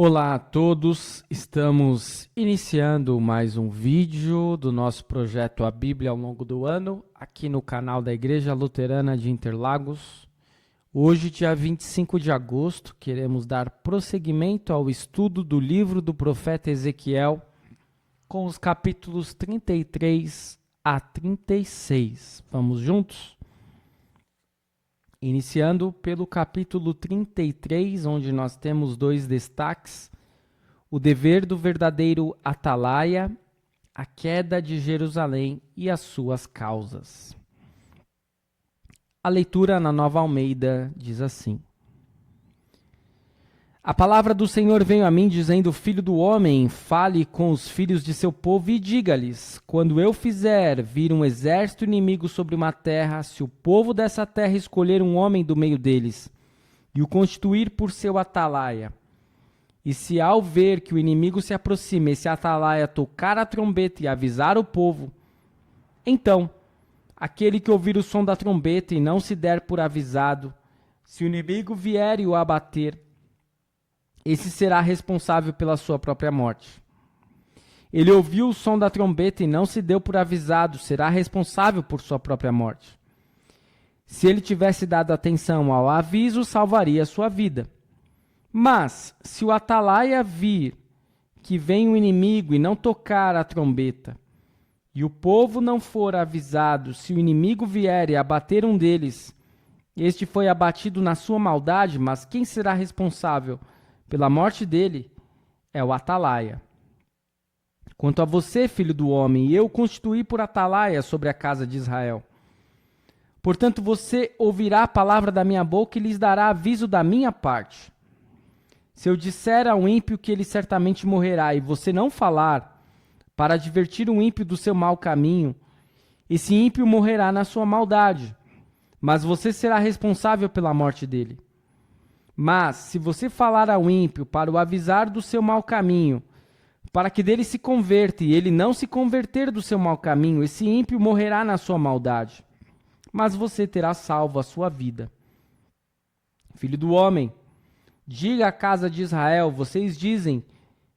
Olá a todos, estamos iniciando mais um vídeo do nosso projeto A Bíblia ao longo do ano, aqui no canal da Igreja Luterana de Interlagos. Hoje, dia 25 de agosto, queremos dar prosseguimento ao estudo do livro do profeta Ezequiel, com os capítulos 33 a 36. Vamos juntos? Iniciando pelo capítulo 33, onde nós temos dois destaques: o dever do verdadeiro atalaia, a queda de Jerusalém e as suas causas. A leitura na Nova Almeida diz assim: A palavra do Senhor veio a mim dizendo: Filho do homem, fale com os filhos de seu povo e diga-lhes: quando eu fizer vir um exército inimigo sobre uma terra, se o povo dessa terra escolher um homem do meio deles e o constituir por seu atalaia, e se ao ver que o inimigo se aproxima, esse atalaia tocar a trombeta e avisar o povo, então aquele que ouvir o som da trombeta e não se der por avisado, se o inimigo vier e o abater, esse será responsável pela sua própria morte. Ele ouviu o som da trombeta e não se deu por avisado, será responsável por sua própria morte. Se ele tivesse dado atenção ao aviso, salvaria a sua vida. Mas, se o atalaia vir que vem o inimigo e não tocar a trombeta, e o povo não for avisado, se o inimigo vier e abater um deles, este foi abatido na sua maldade, mas quem será responsável pela morte dele é o atalaia. Quanto a você, filho do homem, eu constituí por atalaia sobre a casa de Israel. Portanto, você ouvirá a palavra da minha boca e lhes dará aviso da minha parte. Se eu disser ao ímpio que ele certamente morrerá, e você não falar, para advertir o ímpio do seu mau caminho, esse ímpio morrerá na sua maldade, mas você será responsável pela morte dele. Mas, se você falar ao ímpio para o avisar do seu mau caminho, para que dele se converta e ele não se converter do seu mau caminho, esse ímpio morrerá na sua maldade, mas você terá salvo a sua vida. Filho do homem, diga à casa de Israel: vocês dizem,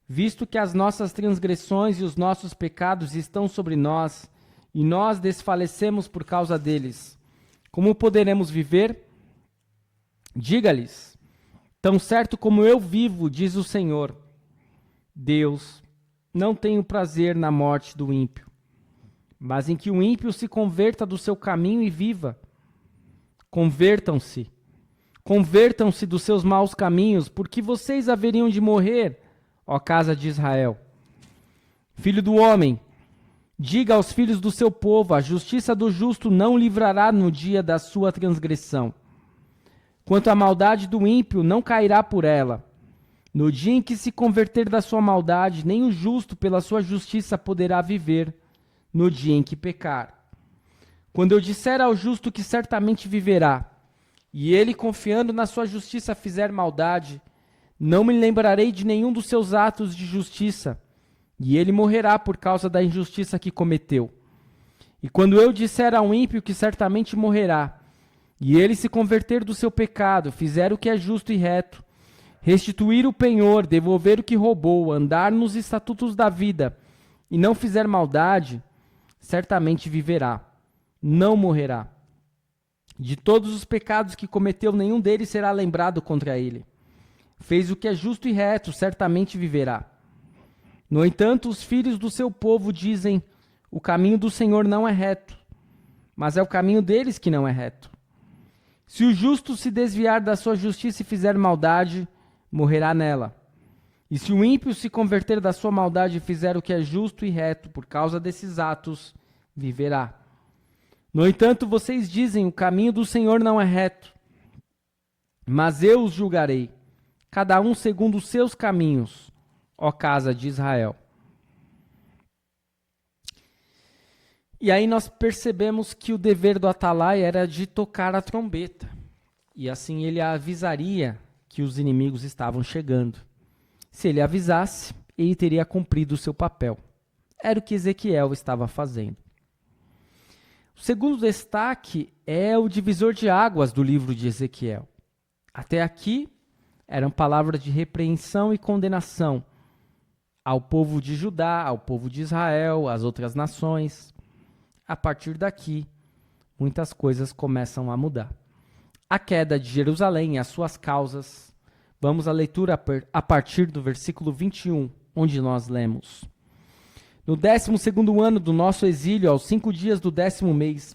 visto que as nossas transgressões e os nossos pecados estão sobre nós, e nós desfalecemos por causa deles, como poderemos viver? Diga-lhes: tão certo como eu vivo, diz o Senhor, Deus, não tenho prazer na morte do ímpio, mas em que o ímpio se converta do seu caminho e viva. Convertam-se dos seus maus caminhos, porque vocês haveriam de morrer, ó casa de Israel. Filho do homem, diga aos filhos do seu povo: a justiça do justo não livrará no dia da sua transgressão. Quanto à maldade do ímpio, não cairá por ela. No dia em que se converter da sua maldade, nem o justo pela sua justiça poderá viver, no dia em que pecar. Quando eu disser ao justo que certamente viverá, e ele, confiando na sua justiça, fizer maldade, não me lembrarei de nenhum dos seus atos de justiça, e ele morrerá por causa da injustiça que cometeu. E quando eu disser ao ímpio que certamente morrerá, e ele se converter do seu pecado, fizer o que é justo e reto, restituir o penhor, devolver o que roubou, andar nos estatutos da vida, e não fizer maldade, certamente viverá, não morrerá. De todos os pecados que cometeu, nenhum deles será lembrado contra ele. Fez o que é justo e reto, certamente viverá. No entanto, os filhos do seu povo dizem: o caminho do Senhor não é reto, mas é o caminho deles que não é reto. Se o justo se desviar da sua justiça e fizer maldade, morrerá nela. E se o ímpio se converter da sua maldade e fizer o que é justo e reto, por causa desses atos, viverá. No entanto, vocês dizem: o caminho do Senhor não é reto, mas eu os julgarei, cada um segundo os seus caminhos, ó casa de Israel. E aí nós percebemos que o dever do atalaia era de tocar a trombeta. E assim ele avisaria que os inimigos estavam chegando. Se ele avisasse, ele teria cumprido o seu papel. Era o que Ezequiel estava fazendo. O segundo destaque é o divisor de águas do livro de Ezequiel. Até aqui, eram palavras de repreensão e condenação ao povo de Judá, ao povo de Israel, às outras nações. A partir daqui, muitas coisas começam a mudar. A queda de Jerusalém e as suas causas. Vamos à leitura a partir do versículo 21, onde nós lemos. No 12º ano do nosso exílio, aos 5 dias do 10º mês,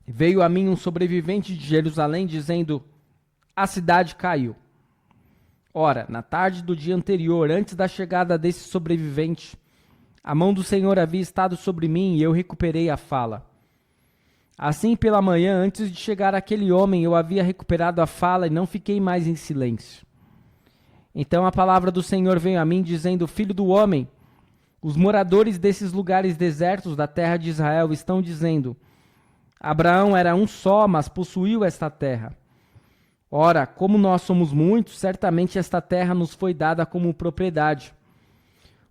veio a mim um sobrevivente de Jerusalém, dizendo: a cidade caiu. Ora, na tarde do dia anterior, antes da chegada desse sobrevivente, a mão do Senhor havia estado sobre mim e eu recuperei a fala. Assim, pela manhã, antes de chegar aquele homem, eu havia recuperado a fala e não fiquei mais em silêncio. Então a palavra do Senhor veio a mim, dizendo: filho do homem, os moradores desses lugares desertos da terra de Israel estão dizendo: Abraão era um só, mas possuiu esta terra. Ora, como nós somos muitos, certamente esta terra nos foi dada como propriedade.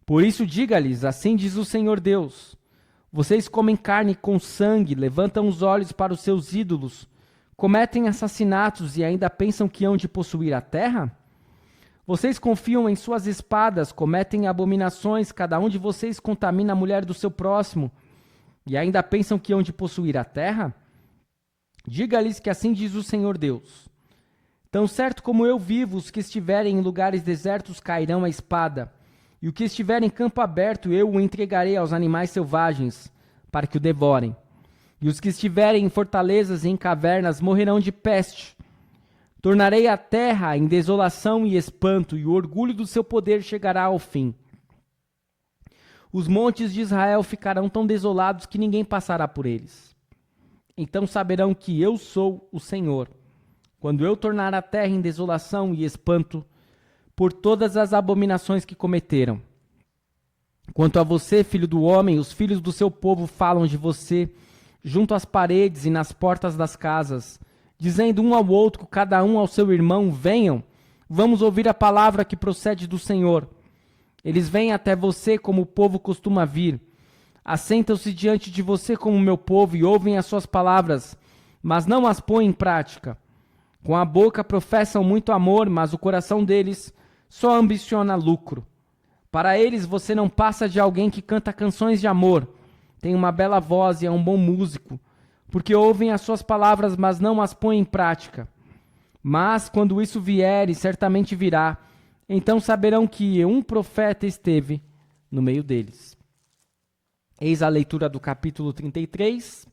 Por isso diga-lhes, assim diz o Senhor Deus: vocês comem carne com sangue, levantam os olhos para os seus ídolos, cometem assassinatos e ainda pensam que hão de possuir a terra? Vocês confiam em suas espadas, cometem abominações, cada um de vocês contamina a mulher do seu próximo, e ainda pensam que hão de possuir a terra? Diga-lhes que assim diz o Senhor Deus: tão certo como eu vivo, os que estiverem em lugares desertos cairão à espada, e o que estiver em campo aberto eu o entregarei aos animais selvagens, para que o devorem. E os que estiverem em fortalezas e em cavernas morrerão de peste. Tornarei a terra em desolação e espanto, e o orgulho do seu poder chegará ao fim. Os montes de Israel ficarão tão desolados que ninguém passará por eles. Então saberão que eu sou o Senhor, quando eu tornar a terra em desolação e espanto, por todas as abominações que cometeram. Quanto a você, filho do homem, os filhos do seu povo falam de você, junto às paredes e nas portas das casas, dizendo um ao outro, cada um ao seu irmão: venham, vamos ouvir a palavra que procede do Senhor. Eles vêm até você como o povo costuma vir. Assentam-se diante de você como meu povo e ouvem as suas palavras, mas não as põem em prática. Com a boca professam muito amor, mas o coração deles só ambiciona lucro. Para eles você não passa de alguém que canta canções de amor, tem uma bela voz e é um bom músico, porque ouvem as suas palavras, mas não as põem em prática. Mas quando isso vier, e certamente virá, então saberão que um profeta esteve no meio deles. Eis a leitura do capítulo 33.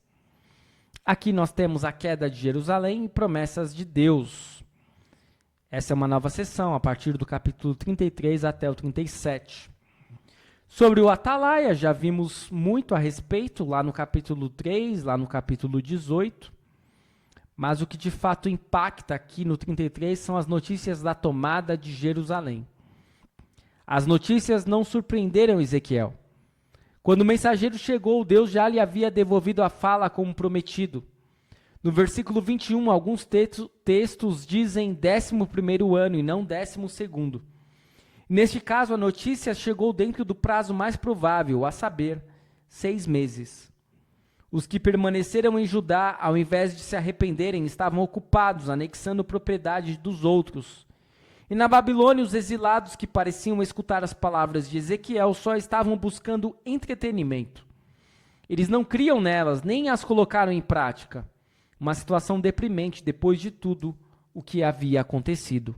Aqui nós temos a queda de Jerusalém e promessas de Deus. Essa é uma nova sessão, a partir do capítulo 33 até o 37. Sobre o Atalaia, já vimos muito a respeito lá no capítulo 3, lá no capítulo 18. Mas o que de fato impacta aqui no 33 são as notícias da tomada de Jerusalém. As notícias não surpreenderam Ezequiel. Quando o mensageiro chegou, Deus já lhe havia devolvido a fala como prometido. No versículo 21, alguns textos dizem 11º ano e não 12º. Neste caso, a notícia chegou dentro do prazo mais provável, a saber, 6 meses. Os que permaneceram em Judá, ao invés de se arrependerem, estavam ocupados, anexando propriedade dos outros. E na Babilônia, os exilados que pareciam escutar as palavras de Ezequiel só estavam buscando entretenimento. Eles não criam nelas, nem as colocaram em prática. Uma situação deprimente depois de tudo o que havia acontecido.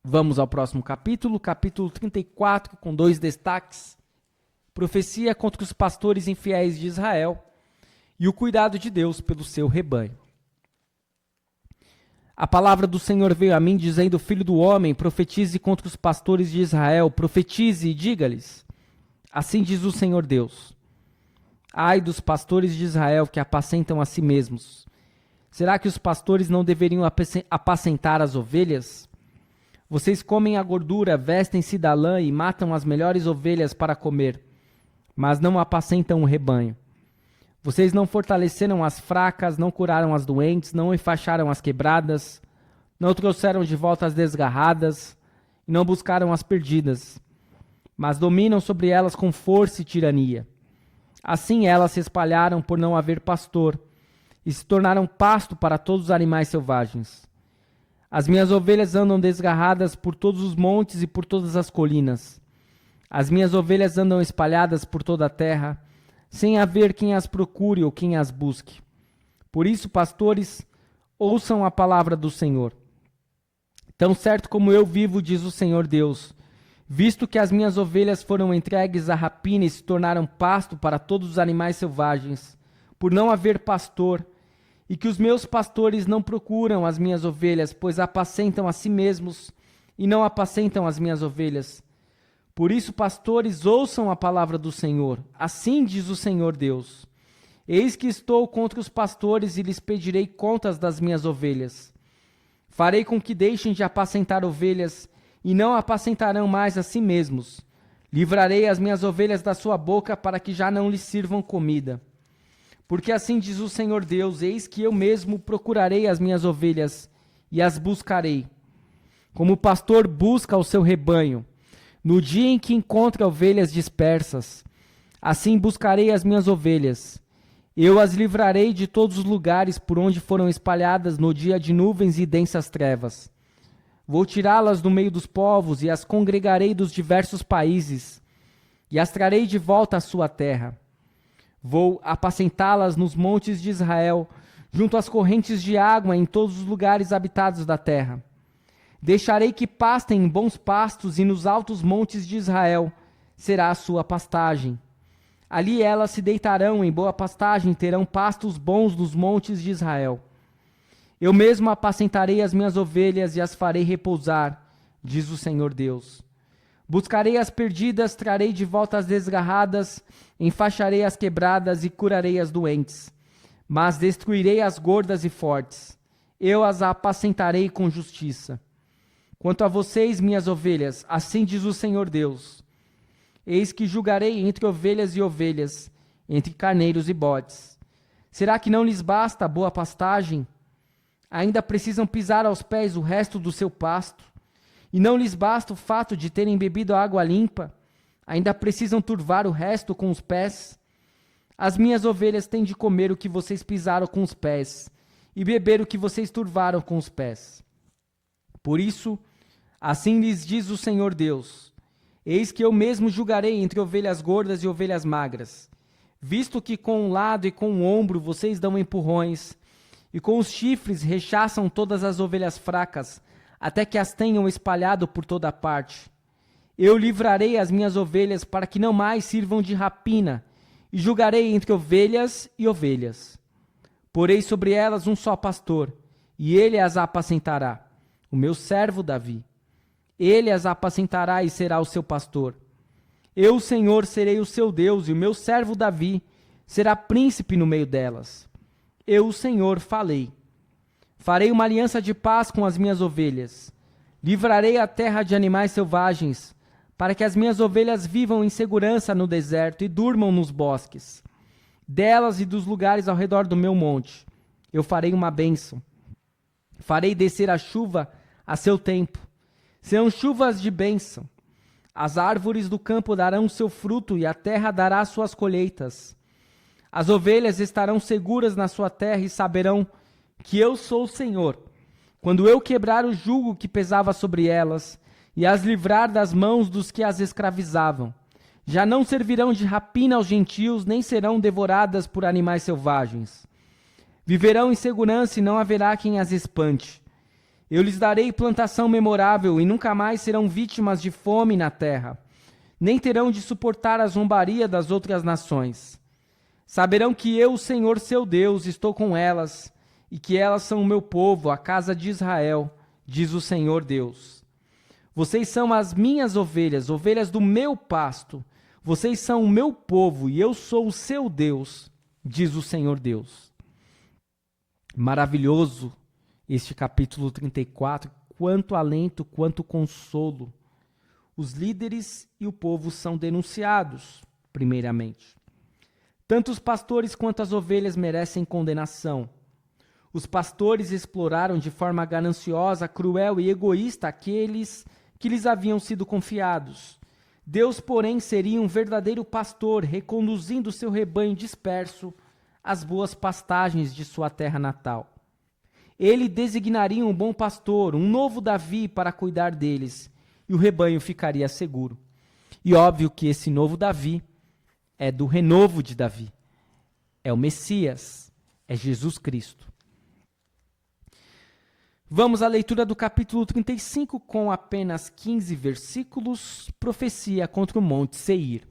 Vamos ao próximo capítulo, capítulo 34, com 2 destaques. Profecia contra os pastores infiéis de Israel e o cuidado de Deus pelo seu rebanho. A palavra do Senhor veio a mim, dizendo: filho do homem, profetize contra os pastores de Israel, profetize e diga-lhes: assim diz o Senhor Deus. Ai dos pastores de Israel que apacentam a si mesmos. Será que os pastores não deveriam apacentar as ovelhas? Vocês comem a gordura, vestem-se da lã e matam as melhores ovelhas para comer, mas não apacentam o rebanho. Vocês não fortaleceram as fracas, não curaram as doentes, não enfaixaram as quebradas, não trouxeram de volta as desgarradas, e não buscaram as perdidas, mas dominam sobre elas com força e tirania. Assim elas se espalharam por não haver pastor, e se tornaram pasto para todos os animais selvagens. As minhas ovelhas andam desgarradas por todos os montes e por todas as colinas. As minhas ovelhas andam espalhadas por toda a terra, sem haver quem as procure ou quem as busque. Por isso, pastores, ouçam a palavra do Senhor. Tão certo como eu vivo, diz o Senhor Deus, visto que as minhas ovelhas foram entregues à rapina e se tornaram pasto para todos os animais selvagens, por não haver pastor, e que os meus pastores não procuram as minhas ovelhas, pois apacentam a si mesmos e não apacentam as minhas ovelhas. Por isso, pastores, ouçam a palavra do Senhor. Assim diz o Senhor Deus. Eis que estou contra os pastores e lhes pedirei contas das minhas ovelhas. Farei com que deixem de apacentar ovelhas e não apacentarão mais a si mesmos. Livrarei as minhas ovelhas da sua boca para que já não lhes sirvam comida. Porque assim diz o Senhor Deus, eis que eu mesmo procurarei as minhas ovelhas e as buscarei. Como o pastor busca o seu rebanho, no dia em que encontra ovelhas dispersas, assim buscarei as minhas ovelhas. Eu as livrarei de todos os lugares por onde foram espalhadas no dia de nuvens e densas trevas. Vou tirá-las do meio dos povos e as congregarei dos diversos países, e as trarei de volta à sua terra. Vou apacentá-las nos montes de Israel, junto às correntes de água em todos os lugares habitados da terra. Deixarei que pastem em bons pastos e nos altos montes de Israel será a sua pastagem. Ali elas se deitarão em boa pastagem, terão pastos bons nos montes de Israel. Eu mesmo apacentarei as minhas ovelhas e as farei repousar, diz o Senhor Deus. Buscarei as perdidas, trarei de volta as desgarradas, enfaixarei as quebradas e curarei as doentes. Mas destruirei as gordas e fortes. Eu as apacentarei com justiça. Quanto a vocês, minhas ovelhas, assim diz o Senhor Deus. Eis que julgarei entre ovelhas e ovelhas, entre carneiros e bodes. Será que não lhes basta a boa pastagem? Ainda precisam pisar aos pés o resto do seu pasto? E não lhes basta o fato de terem bebido água limpa? Ainda precisam turvar o resto com os pés? As minhas ovelhas têm de comer o que vocês pisaram com os pés, e beber o que vocês turvaram com os pés. Por isso, assim lhes diz o Senhor Deus, eis que eu mesmo julgarei entre ovelhas gordas e ovelhas magras, visto que com um lado e com o ombro vocês dão empurrões, e com os chifres rechaçam todas as ovelhas fracas, até que as tenham espalhado por toda parte. Eu livrarei as minhas ovelhas para que não mais sirvam de rapina, e julgarei entre ovelhas e ovelhas. Porei sobre elas um só pastor, e ele as apacentará, o meu servo Davi. Ele as apacentará e será o seu pastor. Eu, Senhor, serei o seu Deus, e o meu servo Davi será príncipe no meio delas. Eu, Senhor, falei. Farei uma aliança de paz com as minhas ovelhas. Livrarei a terra de animais selvagens, para que as minhas ovelhas vivam em segurança no deserto e durmam nos bosques. Delas e dos lugares ao redor do meu monte, eu farei uma bênção. Farei descer a chuva a seu tempo. Serão chuvas de bênção. As árvores do campo darão seu fruto e a terra dará suas colheitas. As ovelhas estarão seguras na sua terra e saberão que eu sou o Senhor, quando eu quebrar o jugo que pesava sobre elas e as livrar das mãos dos que as escravizavam. Já não servirão de rapina aos gentios, nem serão devoradas por animais selvagens. Viverão em segurança e não haverá quem as espante. Eu lhes darei plantação memorável e nunca mais serão vítimas de fome na terra, nem terão de suportar a zombaria das outras nações. Saberão que eu, o Senhor seu Deus, estou com elas, e que elas são o meu povo, a casa de Israel, diz o Senhor Deus. Vocês são as minhas ovelhas, ovelhas do meu pasto. Vocês são o meu povo, e eu sou o seu Deus, diz o Senhor Deus. Maravilhoso este capítulo 34, quanto alento, quanto consolo. Os líderes e o povo são denunciados, primeiramente. Tanto os pastores quanto as ovelhas merecem condenação. Os pastores exploraram de forma gananciosa, cruel e egoísta aqueles que lhes haviam sido confiados. Deus, porém, seria um verdadeiro pastor, reconduzindo seu rebanho disperso às boas pastagens de sua terra natal. Ele designaria um bom pastor, um novo Davi para cuidar deles, e o rebanho ficaria seguro. E óbvio que esse novo Davi é do renovo de Davi. É o Messias, é Jesus Cristo. Vamos à leitura do capítulo 35, com apenas 15 versículos, profecia contra o Monte Seir.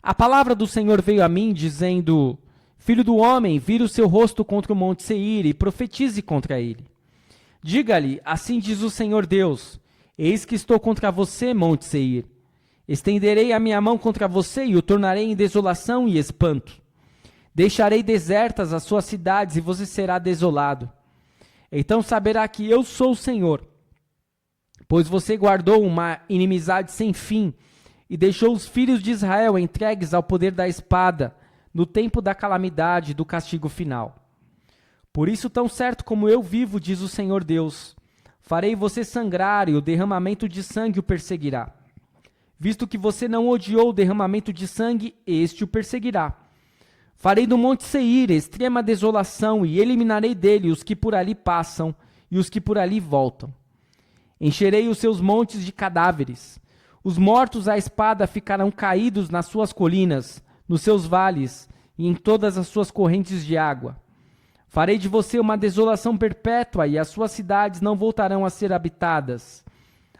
A palavra do Senhor veio a mim, dizendo: Filho do homem, vira o seu rosto contra o Monte Seir e profetize contra ele. Diga-lhe, assim diz o Senhor Deus: Eis que estou contra você, Monte Seir. Estenderei a minha mão contra você e o tornarei em desolação e espanto. Deixarei desertas as suas cidades e você será desolado. Então saberá que eu sou o Senhor, pois você guardou uma inimizade sem fim e deixou os filhos de Israel entregues ao poder da espada no tempo da calamidade e do castigo final. Por isso, tão certo como eu vivo, diz o Senhor Deus, farei você sangrar e o derramamento de sangue o perseguirá. Visto que você não odiou o derramamento de sangue, este o perseguirá. Farei do Monte Seir extrema desolação e eliminarei dele os que por ali passam e os que por ali voltam. Encherei os seus montes de cadáveres. Os mortos à espada ficarão caídos nas suas colinas, nos seus vales e em todas as suas correntes de água. Farei de você uma desolação perpétua e as suas cidades não voltarão a ser habitadas.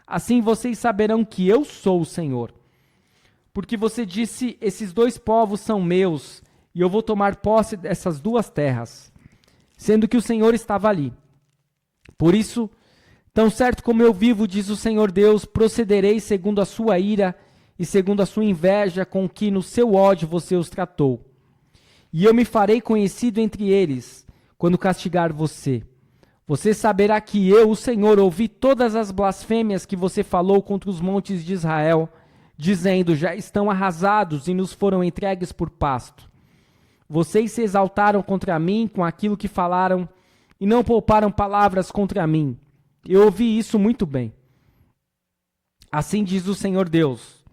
Assim vocês saberão que eu sou o Senhor. Porque você disse, esses dois povos são meus, e eu vou tomar posse dessas duas terras, sendo que o Senhor estava ali. Por isso, tão certo como eu vivo, diz o Senhor Deus, procederei segundo a sua ira e segundo a sua inveja com que no seu ódio você os tratou. E eu me farei conhecido entre eles, quando castigar você. Você saberá que eu, o Senhor, ouvi todas as blasfêmias que você falou contra os montes de Israel, dizendo, já estão arrasados e nos foram entregues por pasto. Vocês se exaltaram contra mim com aquilo que falaram e não pouparam palavras contra mim. Eu ouvi isso muito bem. Assim diz o Senhor Deus: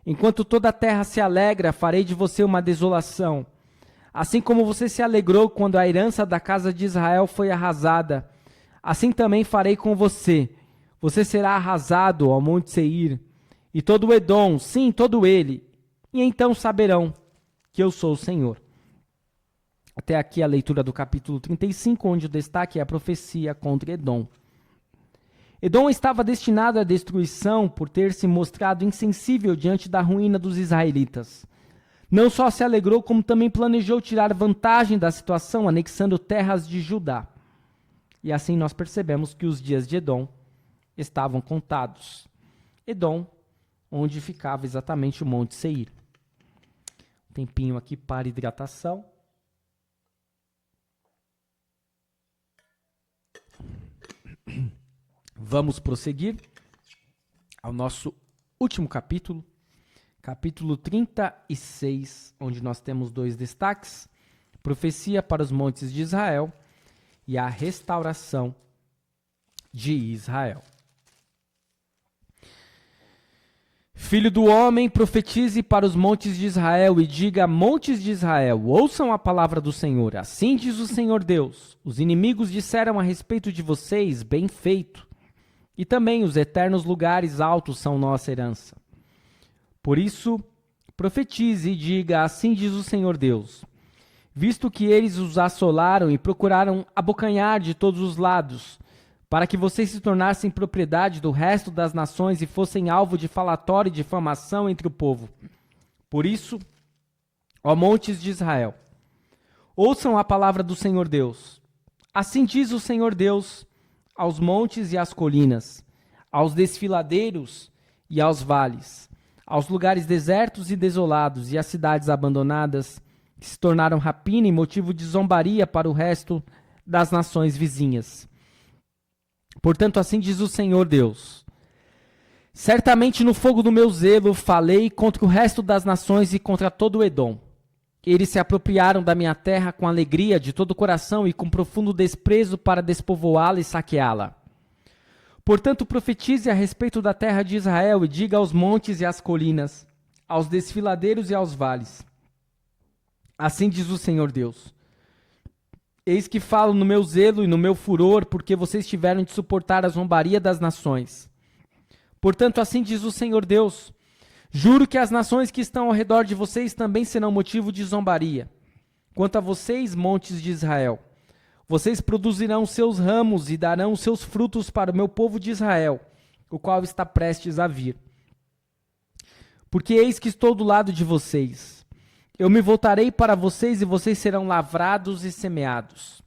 enquanto toda a terra se alegra, farei de você uma desolação. Assim como você se alegrou quando a herança da casa de Israel foi arrasada, assim também farei com você. Você será arrasado ao Monte Seir, e todo o Edom, sim, todo ele. E então saberão que eu sou o Senhor. Até aqui a leitura do capítulo 35, onde o destaque é a profecia contra Edom. Edom estava destinado à destruição por ter se mostrado insensível diante da ruína dos israelitas. Não só se alegrou, como também planejou tirar vantagem da situação, anexando terras de Judá. E assim nós percebemos que os dias de Edom estavam contados. Edom, onde ficava exatamente o Monte Seir. Um tempinho aqui para hidratação. Vamos prosseguir ao nosso último capítulo, capítulo 36, onde nós temos dois destaques: profecia para os montes de Israel e a restauração de Israel. Filho do homem, profetize para os montes de Israel e diga: montes de Israel, ouçam a palavra do Senhor. Assim diz o Senhor Deus: os inimigos disseram a respeito de vocês, bem feito. E também os eternos lugares altos são nossa herança. Por isso, profetize e diga: assim diz o Senhor Deus: visto que eles os assolaram e procuraram abocanhar de todos os lados, para que vocês se tornassem propriedade do resto das nações e fossem alvo de falatório e difamação entre o povo. Por isso, ó montes de Israel, ouçam a palavra do Senhor Deus. Assim diz o Senhor Deus aos montes e às colinas, aos desfiladeiros e aos vales, aos lugares desertos e desolados e às cidades abandonadas, que se tornaram rapina e motivo de zombaria para o resto das nações vizinhas. Portanto, assim diz o Senhor Deus: certamente no fogo do meu zelo falei contra o resto das nações e contra todo o Edom. Eles se apropriaram da minha terra com alegria de todo o coração e com profundo desprezo para despovoá-la e saqueá-la. Portanto, profetize a respeito da terra de Israel e diga aos montes e às colinas, aos desfiladeiros e aos vales: assim diz o Senhor Deus: Eis que falo no meu zelo e no meu furor, porque vocês tiveram de suportar a zombaria das nações. Portanto, assim diz o Senhor Deus: juro que as nações que estão ao redor de vocês também serão motivo de zombaria. Quanto a vocês, montes de Israel, vocês produzirão seus ramos e darão seus frutos para o meu povo de Israel, o qual está prestes a vir. Porque eis que estou do lado de vocês. Eu me voltarei para vocês e vocês serão lavrados e semeados.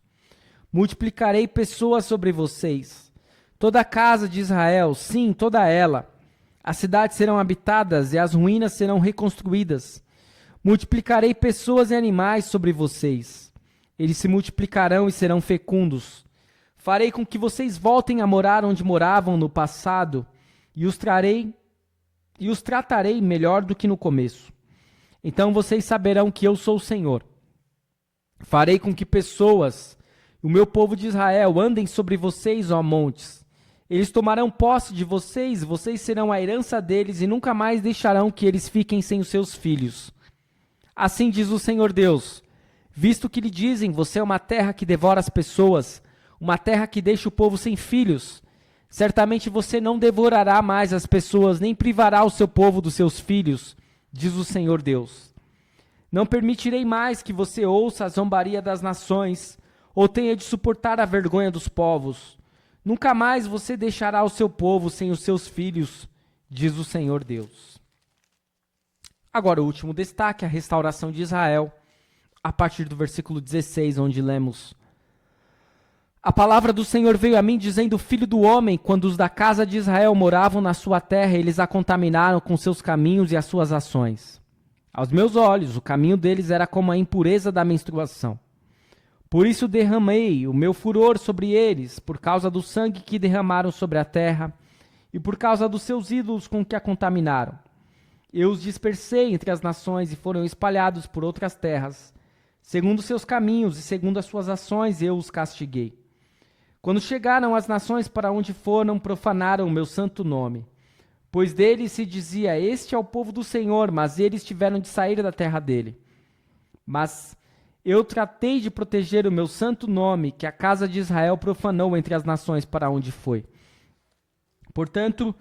Multiplicarei pessoas sobre vocês. Toda a casa de Israel, sim, toda ela. As cidades serão habitadas e as ruínas serão reconstruídas. Multiplicarei pessoas e animais sobre vocês. Eles se multiplicarão e serão fecundos. Farei com que vocês voltem a morar onde moravam no passado e os tratarei melhor do que no começo. Então vocês saberão que eu sou o Senhor. Farei com que pessoas, o meu povo de Israel, andem sobre vocês, ó montes. Eles tomarão posse de vocês, vocês serão a herança deles e nunca mais deixarão que eles fiquem sem os seus filhos. Assim diz o Senhor Deus: visto que lhe dizem, você é uma terra que devora as pessoas, uma terra que deixa o povo sem filhos, certamente você não devorará mais as pessoas, nem privará o seu povo dos seus filhos, diz o Senhor Deus. Não permitirei mais que você ouça a zombaria das nações, ou tenha de suportar a vergonha dos povos. Nunca mais você deixará o seu povo sem os seus filhos, diz o Senhor Deus. Agora, o último destaque, a restauração de Israel, a partir do versículo 16, onde lemos: a palavra do Senhor veio a mim, dizendo: filho do homem, quando os da casa de Israel moravam na sua terra, eles a contaminaram com seus caminhos e as suas ações. Aos meus olhos, o caminho deles era como a impureza da menstruação. Por isso derramei o meu furor sobre eles, por causa do sangue que derramaram sobre a terra, e por causa dos seus ídolos com que a contaminaram. Eu os dispersei entre as nações e foram espalhados por outras terras. Segundo seus caminhos e segundo as suas ações, eu os castiguei. Quando chegaram as nações para onde foram, profanaram o meu santo nome. Pois deles se dizia: este é o povo do Senhor, mas eles tiveram de sair da terra dele. Mas eu tratei de proteger o meu santo nome, que a casa de Israel profanou entre as nações para onde foi. Portanto,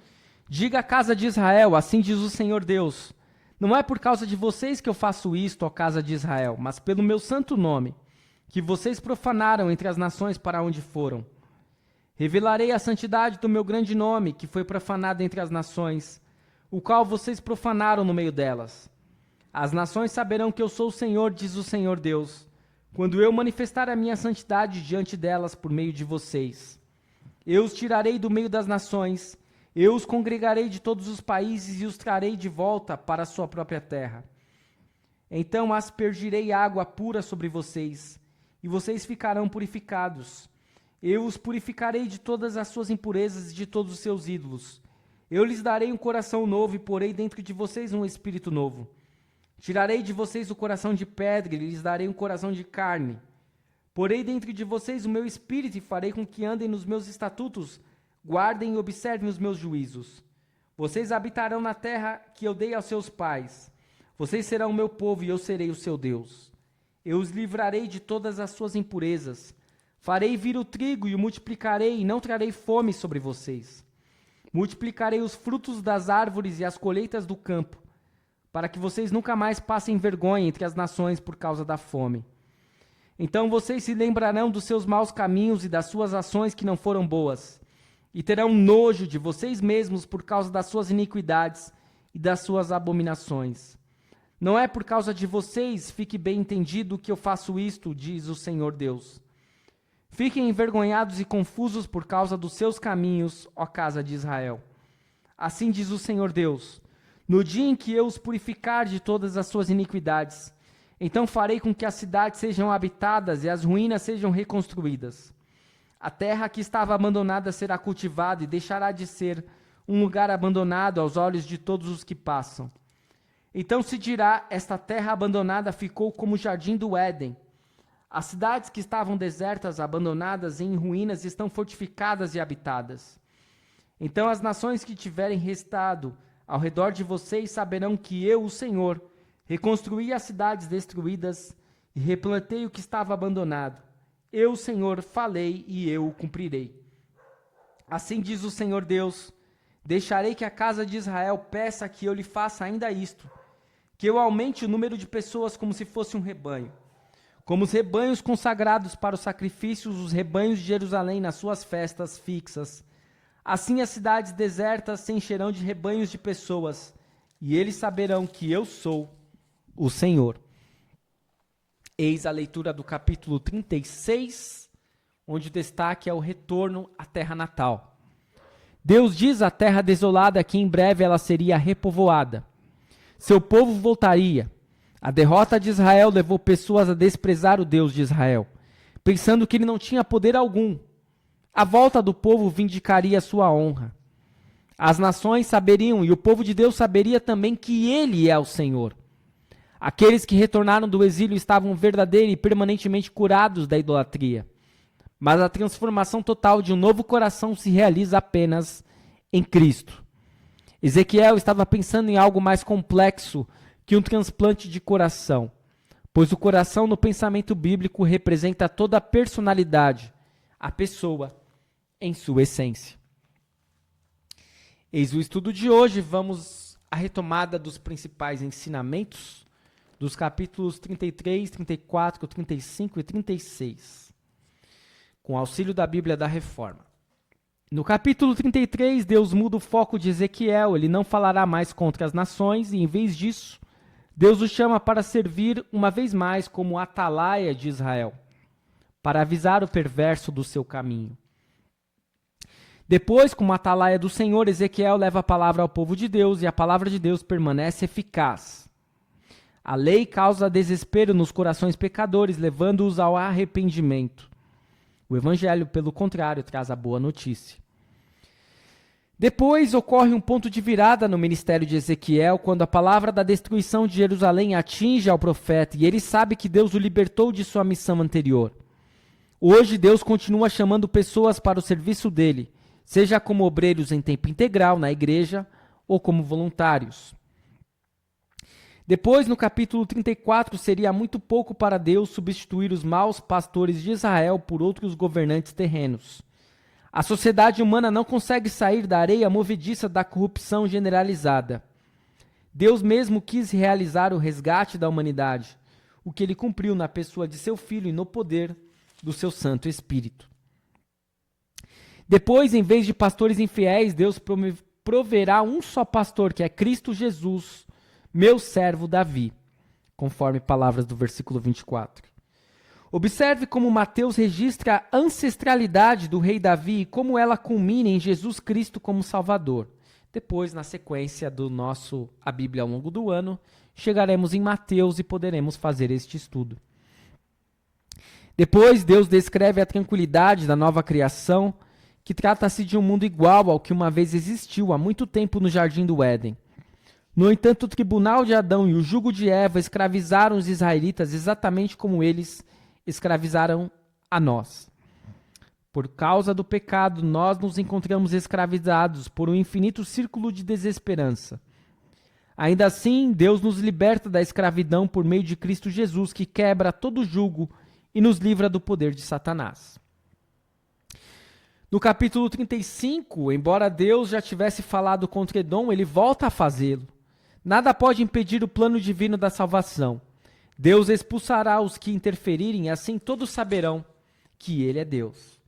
diga à casa de Israel: assim diz o Senhor Deus: não é por causa de vocês que eu faço isto, ó casa de Israel, mas pelo meu santo nome, que vocês profanaram entre as nações para onde foram. Revelarei a santidade do meu grande nome, que foi profanado entre as nações, o qual vocês profanaram no meio delas. As nações saberão que eu sou o Senhor, diz o Senhor Deus, quando eu manifestar a minha santidade diante delas por meio de vocês. Eu os tirarei do meio das nações, eu os congregarei de todos os países e os trarei de volta para a sua própria terra. Então aspergirei água pura sobre vocês, e vocês ficarão purificados. Eu os purificarei de todas as suas impurezas e de todos os seus ídolos. Eu lhes darei um coração novo e porei dentro de vocês um espírito novo. Tirarei de vocês o coração de pedra e lhes darei um coração de carne. Porei dentro de vocês o meu espírito e farei com que andem nos meus estatutos, guardem e observem os meus juízos. Vocês habitarão na terra que eu dei aos seus pais. Vocês serão o meu povo e eu serei o seu Deus. Eu os livrarei de todas as suas impurezas. Farei vir o trigo e o multiplicarei, e não trarei fome sobre vocês. Multiplicarei os frutos das árvores e as colheitas do campo, para que vocês nunca mais passem vergonha entre as nações por causa da fome. Então vocês se lembrarão dos seus maus caminhos e das suas ações que não foram boas, e terão nojo de vocês mesmos por causa das suas iniquidades e das suas abominações. Não é por causa de vocês, fique bem entendido, que eu faço isto, diz o Senhor Deus. Fiquem envergonhados e confusos por causa dos seus caminhos, ó casa de Israel. Assim diz o Senhor Deus: no dia em que eu os purificar de todas as suas iniquidades, então farei com que as cidades sejam habitadas e as ruínas sejam reconstruídas. A terra que estava abandonada será cultivada e deixará de ser um lugar abandonado aos olhos de todos os que passam. Então se dirá: esta terra abandonada ficou como o jardim do Éden. As cidades que estavam desertas, abandonadas e em ruínas, estão fortificadas e habitadas. Então as nações que tiverem restado ao redor de vocês saberão que eu, o Senhor, reconstruí as cidades destruídas e replantei o que estava abandonado. eu, Senhor, falei e eu o cumprirei. Assim diz o Senhor Deus, deixarei que a casa de Israel peça que eu lhe faça ainda isto, que eu aumente o número de pessoas como se fosse um rebanho. Como os rebanhos consagrados para os sacrifícios, os rebanhos de Jerusalém nas suas festas fixas. Assim as cidades desertas se encherão de rebanhos de pessoas, e eles saberão que eu sou o Senhor. Eis a leitura do capítulo 36, onde o destaque é o retorno à terra natal. Deus diz à terra desolada que em breve ela seria repovoada. Seu povo voltaria. A derrota de Israel levou pessoas a desprezar o Deus de Israel, pensando que ele não tinha poder algum. A volta do povo vindicaria sua honra. As nações saberiam, e o povo de Deus saberia também que ele é o Senhor. Aqueles que retornaram do exílio estavam verdadeiramente e permanentemente curados da idolatria. Mas a transformação total de um novo coração se realiza apenas em Cristo. Ezequiel estava pensando em algo mais complexo que um transplante de coração, pois o coração no pensamento bíblico representa toda a personalidade, a pessoa em sua essência. Eis o estudo de hoje, vamos à retomada dos principais ensinamentos dos capítulos 33, 34, 35 e 36, com auxílio da Bíblia da Reforma. No capítulo 33, Deus muda o foco de Ezequiel, ele não falará mais contra as nações e, em vez disso, Deus o chama para servir uma vez mais como atalaia de Israel, para avisar o perverso do seu caminho. Depois, como atalaia do Senhor, Ezequiel leva a palavra ao povo de Deus e a palavra de Deus permanece eficaz. A lei causa desespero nos corações pecadores, levando-os ao arrependimento. O evangelho, pelo contrário, traz a boa notícia. Depois ocorre um ponto de virada no ministério de Ezequiel, quando a palavra da destruição de Jerusalém atinge ao profeta e ele sabe que Deus o libertou de sua missão anterior. Hoje Deus continua chamando pessoas para o serviço dele, seja como obreiros em tempo integral na igreja ou como voluntários. Depois, no capítulo 34, seria muito pouco para Deus substituir os maus pastores de Israel por outros governantes terrenos. A sociedade humana não consegue sair da areia movediça da corrupção generalizada. Deus mesmo quis realizar o resgate da humanidade, o que ele cumpriu na pessoa de seu Filho e no poder do seu Santo Espírito. Depois, em vez de pastores infiéis, Deus proverá um só pastor, que é Cristo Jesus, meu servo Davi, conforme palavras do versículo 24. Observe como Mateus registra a ancestralidade do rei Davi e como ela culmina em Jesus Cristo como Salvador. Depois, na sequência a Bíblia ao longo do ano, chegaremos em Mateus e poderemos fazer este estudo. Depois, Deus descreve a tranquilidade da nova criação, que trata-se de um mundo igual ao que uma vez existiu há muito tempo no Jardim do Éden. No entanto, o tribunal de Adão e o jugo de Eva escravizaram os israelitas exatamente como eles escravizaram a nós. Por causa do pecado, nós nos encontramos escravizados por um infinito círculo de desesperança. Ainda assim, Deus nos liberta da escravidão por meio de Cristo Jesus, que quebra todo jugo e nos livra do poder de Satanás. No capítulo 35, embora Deus já tivesse falado contra Edom, ele volta a fazê-lo. Nada pode impedir o plano divino da salvação. Deus expulsará os que interferirem, e assim todos saberão que ele é Deus.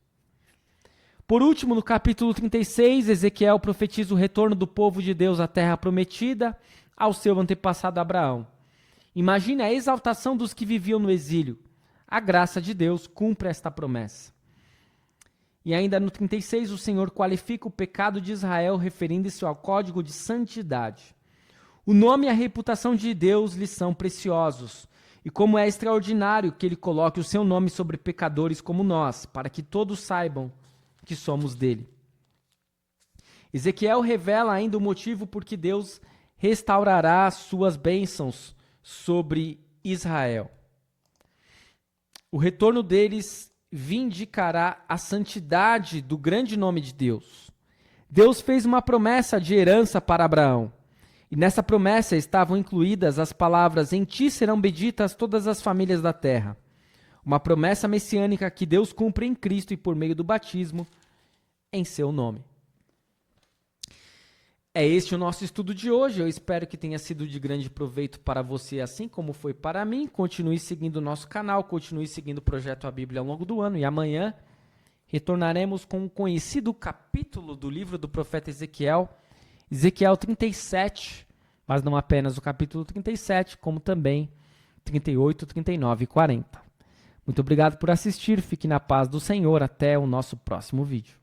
Por último, no capítulo 36, Ezequiel profetiza o retorno do povo de Deus à terra prometida ao seu antepassado Abraão. Imagine a exaltação dos que viviam no exílio. A graça de Deus cumpre esta promessa. E ainda no 36, o Senhor qualifica o pecado de Israel, referindo-se ao código de santidade. O nome e a reputação de Deus lhes são preciosos, e como é extraordinário que ele coloque o seu nome sobre pecadores como nós, para que todos saibam que somos dele. Ezequiel revela ainda o motivo por que Deus restaurará suas bênçãos sobre Israel. O retorno deles vindicará a santidade do grande nome de Deus. Deus fez uma promessa de herança para Abraão. E nessa promessa estavam incluídas as palavras: em ti serão benditas todas as famílias da terra. uma promessa messiânica que Deus cumpre em Cristo e por meio do batismo em seu nome. É este o nosso estudo de hoje. Eu espero que tenha sido de grande proveito para você, assim como foi para mim. Continue seguindo o nosso canal, continue seguindo o Projeto A Bíblia ao longo do ano. E amanhã retornaremos com um conhecido capítulo do livro do profeta Ezequiel, Ezequiel 37, mas não apenas o capítulo 37, como também 38, 39 e 40. Muito obrigado por assistir. Fique na paz do Senhor. Até o nosso próximo vídeo.